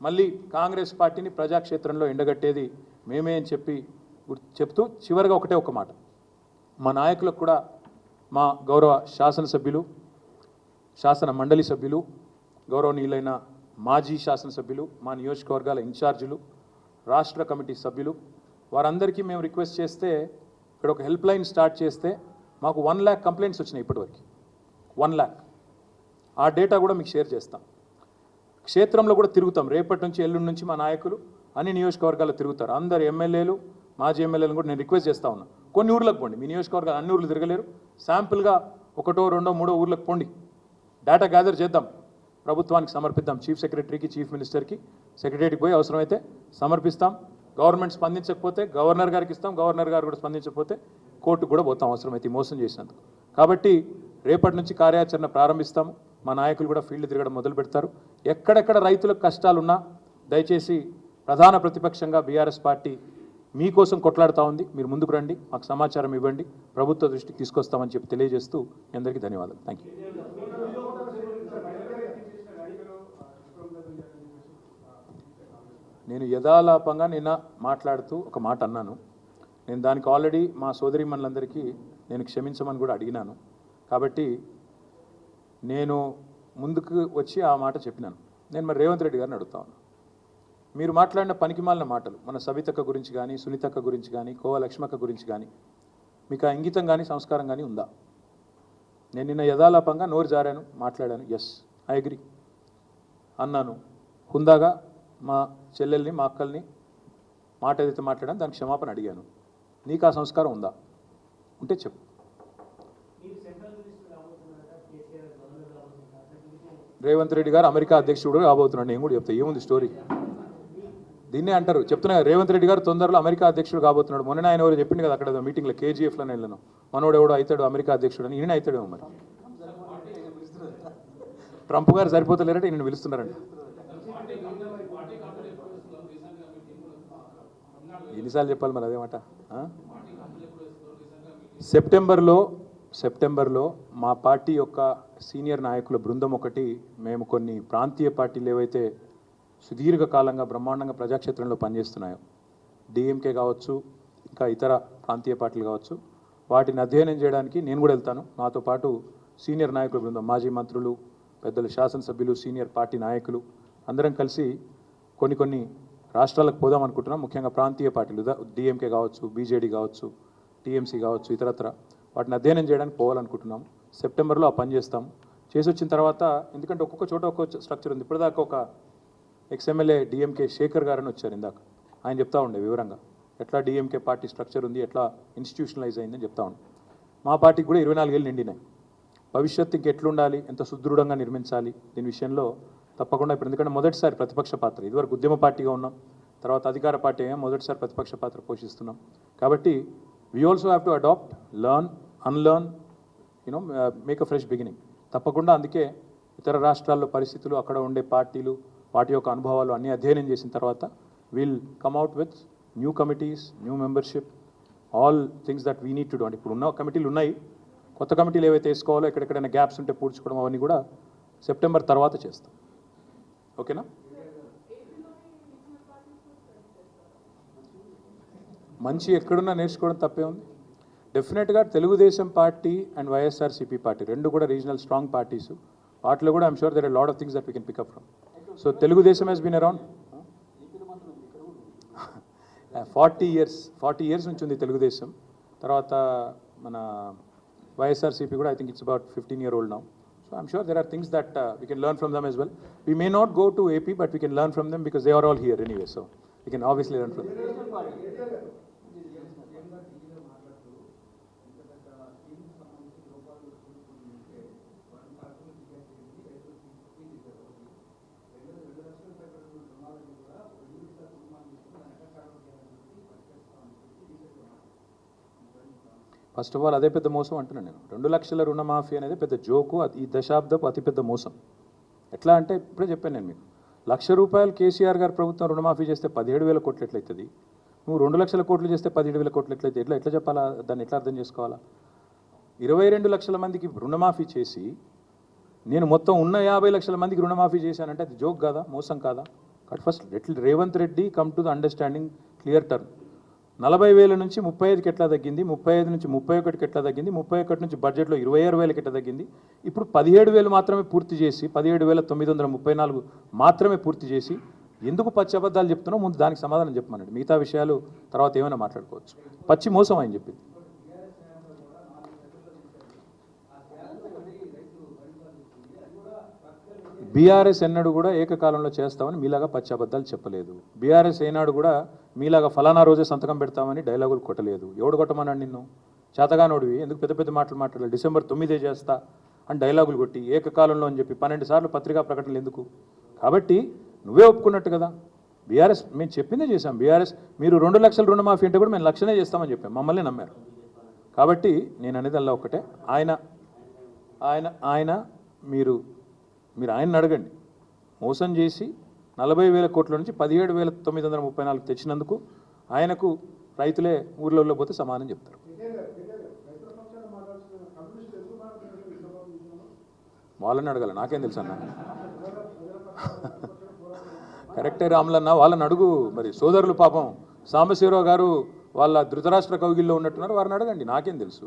మళ్ళీ కాంగ్రెస్ పార్టీని ప్రజాక్షేత్రంలో ఎండగట్టేది మేమే అని చెప్తూ చివరిగా ఒక మాట, మా నాయకులకు కూడా, మా గౌరవ శాసనసభ్యులు, శాసన మండలి సభ్యులు, గౌరవనీయులైన మాజీ శాసనసభ్యులు, మా నియోజకవర్గాల ఇన్ఛార్జీలు, రాష్ట్ర కమిటీ సభ్యులు, వారందరికీ మేము రిక్వెస్ట్ చేస్తే ఇక్కడ ఒక హెల్ప్ లైన్ స్టార్ట్ చేస్తే మాకు 1 lakh కంప్లైంట్స్ వచ్చినాయి ఇప్పటివరకు. 1 lakh. ఆ డేటా కూడా మీకు షేర్ చేస్తాం. క్షేత్రంలో కూడా తిరుగుతాం. రేపటి నుంచి, ఎల్లుండి నుంచి మా నాయకులు అన్ని నియోజకవర్గాల్లో తిరుగుతారు. అందరు ఎమ్మెల్యేలు, మాజీ ఎమ్మెల్యేలను కూడా నేను రిక్వెస్ట్ చేస్తూ ఉన్నా, కొన్ని ఊర్లకు పోండి. మీ నియోజకవర్గాలు అన్ని ఊర్లు తిరగలేరు, శాంపుల్గా 1, 2, 3 ఊర్లకు పోండి. డేటా గ్యాదర్ చేద్దాం, ప్రభుత్వానికి సమర్పిద్దాం. చీఫ్ సెక్రటరీకి, చీఫ్ మినిస్టర్కి, సెక్రటరీకి పోయి అవసరమైతే సమర్పిస్తాం. గవర్నమెంట్ స్పందించకపోతే గవర్నర్ గారికి ఇస్తాం, గవర్నర్ గారు కూడా స్పందించకపోతే కోర్టుకు కూడా పోతాం అవసరమైతే మోసం చేసినందుకు. కాబట్టి రేపటి నుంచి కార్యాచరణ ప్రారంభిస్తాము. మా నాయకులు కూడా ఫీల్డ్ తిరగడం మొదలు పెడతారు. ఎక్కడెక్కడ రైతులకు కష్టాలున్నా దయచేసి ప్రధాన ప్రతిపక్షంగా బీఆర్ఎస్ పార్టీ మీకోసం కొట్లాడుతూ ఉంది. మీరు ముందుకు రండి, మాకు సమాచారం ఇవ్వండి, ప్రభుత్వ దృష్టికి తీసుకొస్తామని చెప్పి తెలియజేస్తూ మీ అందరికీ ధన్యవాదాలు. Thank you. నేను యథాలాపంగా నిన్న మాట్లాడుతూ ఒక మాట అన్నాను. నేను దానికి ఆల్రెడీ మా సోదరీమణులందరికీ నేను క్షమించమని కూడా అడిగినాను. కాబట్టి నేను ముందుకు వచ్చి ఆ మాట చెప్పినాను. నేను మరి రేవంత్ రెడ్డి గారిని అడుగుతా ఉన్నాను, మీరు మాట్లాడిన పనికిమాలిన మాటలు మన సవితక్క గురించి కానీ, సునీతక్క గురించి కానీ, కోవ లక్ష్మక్క గురించి కానీ మీకు ఆ ఇంగితం కానీ, సంస్కారం కానీ ఉందా? నేను నిన్న యథాలాపంగా నోరు జారాను, మాట్లాడాను. ఎస్, ఐ అగ్రీ అన్నాను. హుందాగా మా చెల్లెల్ని, మా అక్కల్ని మాట ఏదైతే మాట్లాడాను దానికి క్షమాపణ అడిగాను. నీకు ఆ సంస్కారం ఉందా? ఉంటే చెప్పు. రేవంత్ రెడ్డి గారు అమెరికా అధ్యక్షుడు కాబోతున్నాడు, నేను కూడా చెప్తా. ఏముంది స్టోరీ? దీన్నే అంటారు, చెప్తున్నా. రేవంత్ రెడ్డి గారు తొందరలో అమెరికా అధ్యక్షుడు కాబోతున్నాడు. మొన్న ఆయన ఎవరు చెప్పింది కదా అక్కడ మీటింగ్లో, కేజీఎఫ్లో వెళ్ళాను, మనోడు ఎవడో అవుతాడు అమెరికా అధ్యక్షుడు అని. ఈయన అవుతాడేమో మరి. ట్రంప్ గారు సరిపోతలేరంటే ఈయన పిలుస్తున్నారండి. ఎన్నిసార్లు చెప్పాలి మరి అదే మాట? సెప్టెంబర్లో మా పార్టీ యొక్క సీనియర్ నాయకుల బృందం ఒకటి, మేము కొన్ని ప్రాంతీయ పార్టీలు ఏవైతే సుదీర్ఘకాలంగా బ్రహ్మాండంగా ప్రజాక్షేత్రంలో పనిచేస్తున్నాయో, డిఎంకే కావచ్చు, ఇంకా ఇతర ప్రాంతీయ పార్టీలు కావచ్చు, వాటిని అధ్యయనం చేయడానికి నేను కూడా వెళ్తాను. నాతో పాటు సీనియర్ నాయకుల బృందం, మాజీ మంత్రులు, పెద్దలు, శాసనసభ్యులు, సీనియర్ పార్టీ నాయకులు అందరం కలిసి కొన్ని రాష్ట్రాలకు పోదాం అనుకుంటున్నాం. ముఖ్యంగా ప్రాంతీయ పార్టీలు, డిఎంకే కావచ్చు, బీజేడీ కావచ్చు, టీఎంసీ కావచ్చు, ఇతరత్ర వాటిని అధ్యయనం చేయడానికి పోవాలనుకుంటున్నాం. సెప్టెంబర్లో ఆ పని చేస్తాము. చేసి వచ్చిన తర్వాత, ఎందుకంటే ఒక్కొక్క చోట ఒక్కొక్క స్ట్రక్చర్ ఉంది. ఇప్పటిదాకా ఒక ఎక్స్ఎమ్మెల్యే డిఎంకే శేఖర్ గారని వచ్చారు ఇందాక, ఆయన చెప్తా ఉండే వివరంగా ఎట్లా డిఎంకే పార్టీ స్ట్రక్చర్ ఉంది, ఎట్లా ఇన్స్టిట్యూషనలైజ్ అయిందని చెప్తా ఉండే. మా పార్టీకి కూడా 24 ఏళ్ళు నిండినాయి. భవిష్యత్తు ఇంకెట్లుండాలి, ఎంత సుదృఢంగా నిర్మించాలి, దీని విషయంలో తప్పకుండా ఇప్పుడు, ఎందుకంటే మొదటిసారి ప్రతిపక్ష పాత్ర, ఇదివరకు ఉద్యమ పార్టీగా ఉన్నాం, తర్వాత అధికార పార్టీ అయ్యాం, మొదటిసారి ప్రతిపక్ష పాత్ర పోషిస్తున్నాం. కాబట్టి we also have to adapt, learn, unlearn, make a fresh beginning. తప్పకుండా అందుకే ఇతర రాష్ట్రాల్లో పరిస్థితులు, అక్కడ ఉండే పార్టీలు, వాటి యొక్క అనుభవాలు అన్నీ అధ్యయనం చేసిన తర్వాత will come out with new committees, new membership, all things that we need to do. అంటే ఇప్పుడు ఉన్న కమిటీలు ఉన్నాయి, కొత్త కమిటీలు ఏవైతే వేసుకోవాలో, ఎక్కడెక్కడైనా గ్యాప్స్ ఉంటే పూడ్చుకోవడం, అవన్నీ కూడా సెప్టెంబర్ తర్వాత చేస్తాం. ఓకేనా? మంచి ఎక్కడున్నా నేర్చుకోవడం తప్పే ఉంది. డెఫినెట్గా Telugu Desam party and YSRCP party రెండు కూడా రీజనల్ స్ట్రాంగ్ పార్టీస్. వాటిలో కూడా I'm sure there are lot of things that we can pick up from. So Telugu Desam has been around 40 years నుంచి ఉంది తెలుగుదేశం. తర్వాత మన వైఎస్ఆర్సీపీ కూడా I think it's about 15 year old now. So I'm sure there are things that we can learn from them as well. We may not go to AP, but we can learn from them because they are all here anyway. So we can obviously learn from them. First of all అదే పెద్ద మోసం అంటున్నాను నేను. 2 లక్షల రుణమాఫీ అనేది పెద్ద జోకు, ఈ దశాబ్దపు అతిపెద్ద మోసం. ఎట్లా అంటే ఇప్పుడే చెప్పాను నేను మీకు, ₹1,00,000 కేసీఆర్ గారు ప్రభుత్వం రుణమాఫీ చేస్తే 17,000 కోట్లు ఎట్లయితుంది? నువ్వు 2 లక్షల కోట్లు చేస్తే 17,000 కోట్లు ఎట్లయితే ఎట్లా చెప్పాలా? దాన్ని ఎట్లా అర్థం చేసుకోవాలా? 22 లక్షల మందికి రుణమాఫీ చేసి నేను మొత్తం ఉన్న 50 లక్షల మందికి రుణమాఫీ చేశానంటే అది జోక్ కాదా, మోసం కాదా? But first Revanth Reddy come to the understanding clear term. 40,000 నుంచి 35కి ఎట్లా తగ్గింది, 35 నుంచి 31కి ఎట్లా తగ్గింది, 31 నుంచి బడ్జెట్లో 26,000కి ఎట్లా తగ్గింది, ఇప్పుడు 17,000 మాత్రమే పూర్తి చేసి 17,934 మాత్రమే పూర్తి చేసి ఎందుకు పచ్చి అబద్ధాలు చెప్తున్నావు? ముందు దానికి సమాధానం చెప్పమనండి. మిగతా విషయాలు తర్వాత ఏమైనా మాట్లాడుకోవచ్చు. పచ్చి మోసం అని చెప్పింది. బీఆర్ఎస్ ఎన్నడూ కూడా ఏకకాలంలో చేస్తామని మీలాగా పచ్చి అబద్ధాలు చెప్పలేదు. బీఆర్ఎస్ ఏనాడు కూడా మీలాగా ఫలానా రోజే సంతకం పెడతామని డైలాగులు కొట్టలేదు. ఎవడు కొట్టమన్నాడు నిన్ను? చేతగానోడివి ఎందుకు పెద్ద పెద్ద మాటలు మాట్లాడాలి? December 9 చేస్తా అని డైలాగులు కొట్టి ఏకకాలంలో అని చెప్పి 12 సార్లు పత్రికా ప్రకటనలు ఎందుకు? కాబట్టి నువ్వే ఒప్పుకున్నట్టు కదా. బీఆర్ఎస్ మేము చెప్పిందే చేశాం. బీఆర్ఎస్ మీరు 2 లక్షల రుణమాఫీ అంటే కూడా మేము 1,00,000 చేస్తామని చెప్పాం, మమ్మల్ని నమ్మారు. కాబట్టి నేను అనేది అలా ఒకటే, ఆయన మీరు ఆయన్ని అడగండి. మోసం చేసి 40,000 కోట్ల నుంచి 17,934 తెచ్చినందుకు ఆయనకు రైతులే ఊర్లలో పోతే సమానం చెప్తారు. వాళ్ళని అడగాలి, నాకేం తెలుసు అన్న. కరెక్టే రాములన్న, వాళ్ళని అడుగు. మరి సోదరులు పాపం సాంబశివరావు గారు వాళ్ళ ధృతరాష్ట్ర కౌగిల్లో ఉన్నట్టున్నారు, వారిని అడగండి, నాకేం తెలుసు.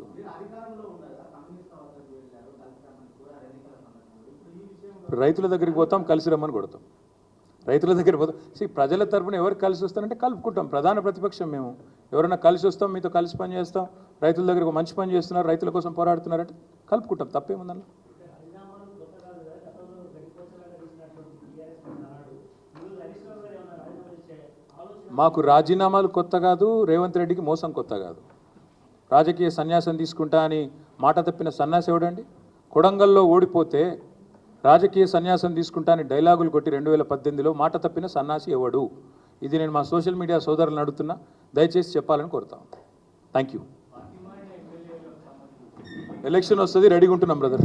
రైతుల దగ్గరికి పోతాం, కలిసి రమ్మని కొడతాం. రైతుల దగ్గర పోతాం. ప్రజల తరపున ఎవరు కలిసి వస్తారంటే కలుపుకుంటాం. ప్రధాన ప్రతిపక్షం మేము. ఎవరైనా కలిసి వస్తాం, మీతో కలిసి పని చేస్తాం, రైతుల దగ్గర మంచి పని చేస్తున్నారు, రైతుల కోసం పోరాడుతున్నారంటే కలుపుకుంటాం. తప్పేముందన్న? మాకు రాజీనామాలు కొత్త కాదు, రేవంత్ రెడ్డికి మోసం కొత్త కాదు. రాజకీయ సన్యాసం తీసుకుంటా అని మాట తప్పిన సన్యాసి ఎవడండి? కొడంగల్లో ఓడిపోతే రాజకీయ సన్యాసం తీసుకుంటా అని డైలాగులు కొట్టి 2018లో మాట తప్పిన సన్యాసి ఎవడు? ఇది నేను మా సోషల్ మీడియా సోదరులను అడుగుతున్నా, దయచేసి చెప్పాలని కోరుతాను. Thank you. ఎలక్షన్ వస్తుంది, రెడీగా ఉంటున్నాం బ్రదర్.